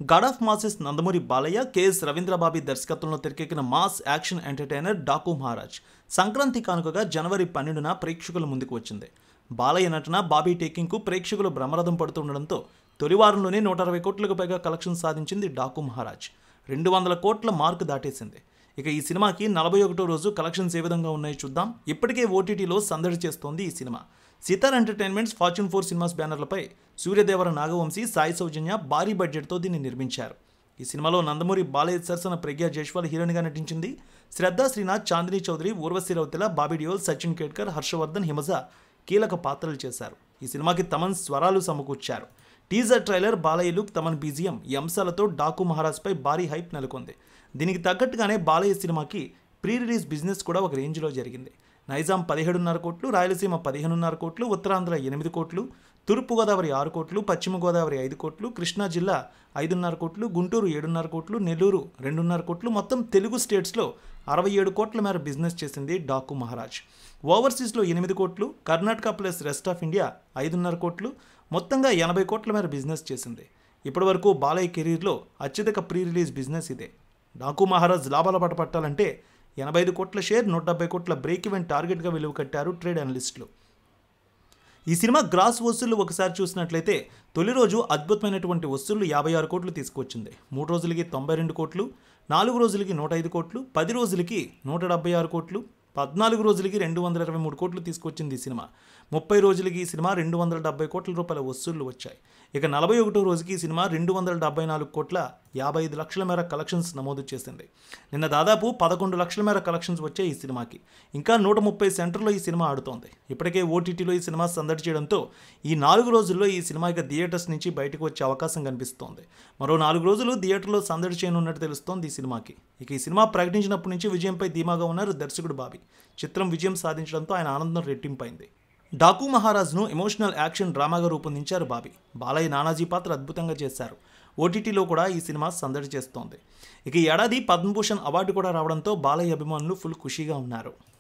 God of masses Nandamuri Balayya, K S రవీంద్రబాబి దర్శకత్వంలో తెరకెక్కిన mass action entertainer Daaku Maharaj Sankranti కానుకగా జనవరి 12న ప్రేక్షకుల ముందుకు వచ్చింది. బాలయ్య నటన, బాబీ టేకింగ్కు ప్రేక్షకులు బ్రహ్మరథం పడుతుండడంతో తొలి వారంలోనే 160 కోట్లకు పైగా కలెక్షన్ సాధించింది డాకు మహారాజ్. 200 కోట్ల మార్కు దాటేసింది. ఇక ఈ సినిమాకి 41వ రోజు కలెక్షన్స్ ఏ విధంగా ఉన్నాయో చూద్దాం. ఇప్పటికే ఓటీటీలో సందడి చేస్తోంది ఈ cinema. Sithara entertainments, Fortune 4 cinemas బ్యానర్లపై సూర్యదేవర నాగవంశీ, సాయి సౌజన్య భారీ బడ్జెట్తో దీన్ని నిర్మించారు. ఈ సినిమాలో నందమూరి బాలయ్య సరసన ప్రజ్ఞా జైస్వాల్ హీరోయిన్గా నటించింది. శ్రద్ధా శ్రీనాథ్, చాందినీ చౌదరి, ఊర్వశి రౌతెల, బాబీ డియోల్, సచిన్ కేట్కర్, హర్షవర్ధన్, హిమజ కీలక పాత్రలు చేశారు. ఈ సినిమాకి తమన్ స్వరాలు సమకూర్చారు. Teaser trailer, Balayya look, Thaman BGM ఈ అంశాలతో డాకు మహారాజ్పై భారీ హైప్ నెలకొంది. దీనికి తగ్గట్టుగానే బాలయ్య సినిమాకి ప్రీ రిలీజ్ బిజినెస్ కూడా ఒక రేంజ్లో జరిగింది. నైజాం 17.5 కోట్లు, రాయలసీమ 15.5 కోట్లు, ఉత్తరాంధ్ర 8 కోట్లు, తూర్పుగోదావరి 6 కోట్లు, పశ్చిమ గోదావరి 5 కోట్లు, కృష్ణా జిల్లా 5.5 కోట్లు, గుంటూరు 7.5 కోట్లు, నెల్లూరు 2.5 కోట్లు, మొత్తం తెలుగు స్టేట్స్లో 67 కోట్ల మేర బిజినెస్ చేసింది డాకు మహారాజ్. ఓవర్సీస్లో 8 కోట్లు, Karnataka plus rest of India 5.5 కోట్లు, మొత్తంగా 80 కోట్ల మేర బిజినెస్ చేసింది. ఇప్పటివరకు బాలయ్య కెరీర్లో అత్యధిక ప్రీ రిలీజ్ బిజినెస్ ఇదే. డాకు మహారాజ్ లాభాల బాట పట్టాలంటే 85 కోట్ల షేర్, 170 కోట్ల బ్రేక్ ఈవెన్ టార్గెట్గా విలువ కట్టారు ట్రేడ్ అనలిస్టులు. ఈ సినిమా గ్రాస్ వసూళ్లు ఒకసారి చూసినట్లయితే తొలి రోజు అద్భుతమైనటువంటి వసూళ్లు 56 కోట్లు తీసుకొచ్చింది. 3 రోజులకి 92 కోట్లు, 4 రోజులకి 105 కోట్లు, 10 రోజులకి 176 కోట్లు, 14 రోజులకి 223 కోట్లు తీసుకొచ్చింది ఈ సినిమా. 30 రోజులకి ఈ సినిమా 270 కోట్ల రూపాయల వసూళ్లు వచ్చాయి. ఇక 41వ రోజుకి ఈ సినిమా 274 కోట్ల 55 లక్షల మేర కలెక్షన్స్ నమోదు చేసింది. నిన్న దాదాపు 11 లక్షల మేర కలెక్షన్స్ వచ్చాయి ఈ సినిమాకి. ఇంకా 130 సెంటర్లో ఈ సినిమా ఆడుతోంది. ఇప్పటికే ఓటీటీలో ఈ సినిమా సందడి చేయడంతో ఈ 4 రోజుల్లో ఈ సినిమా ఇక థియేటర్స్ నుంచి బయటకు వచ్చే అవకాశం కనిపిస్తోంది. మరో 4 రోజులు థియేటర్లో సందడి చేయనున్నట్టు తెలుస్తోంది ఈ సినిమాకి. ఇక ఈ సినిమా ప్రకటించినప్పటి నుంచి విజయంపై ధీమాగా ఉన్నారు దర్శకుడు బాబీ. చిత్రం విజయం సాధించడంతో ఆయన ఆనందం రెట్టింపైంది. డాకు మహారాజ్ను ఎమోషనల్ యాక్షన్ డ్రామాగా రూపొందించారు బాబీ. బాలయ్య నానాజీ పాత్ర అద్భుతంగా చేశారు. ఓటీటీలో కూడా ఈ సినిమా సందడి చేస్తోంది. ఇక ఈ ఏడాది పద్మభూషణ్ అవార్డు కూడా రావడంతో బాలయ్య అభిమానులు ఫుల్ ఖుషీగా ఉన్నారు.